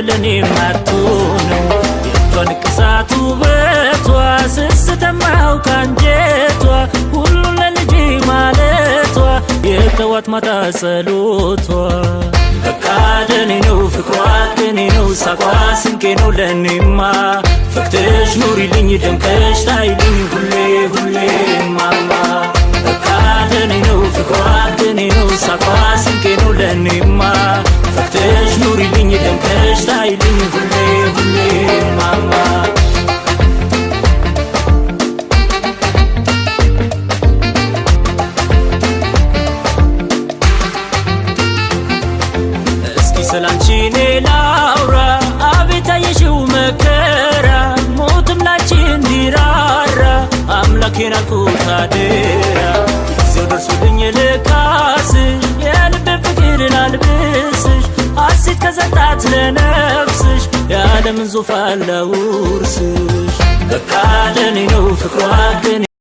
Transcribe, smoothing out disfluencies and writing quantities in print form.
ለኔ ማርቶነው የቷን ቅሳቱ በቷ ስስተማው ካንጀቷ ሁሉ ለልጅ ማለቷ የተዋት ማታ ጸሎቷ በቃ ለኔ ነው ፍቅሯ ለኔ ነው ሳቋ ስንቄ ነው ለኔማ ፈክተሽ ኑሪልኝ ደምቀሽ ታይልኝ ሁሌ ሁሌ ማማ በቃ ለኔ ነው ፍቅሯ ለኔ ነው ሳቋ ስንቄ ነው ለኔማ ፈክተሽ ኑሪልኝ ደምቀሽ ታይልኝ ሁሌ ሁሌ ማማ ስላንቺ ላውራ አቤት አየሽው መከራ ሞትም ላንቺ እንዲራራ አምላኬን አልኩት አደራ ጊዜው ደርሶልኝ ልካስሽ የልቤ ፍቅር ላልብስሽ ሐሴት ከሰጣት ለነፍስሽ የዓለምን ዙፋን ላውርስሽ በቃ ለኔ ነው ፍቅሯ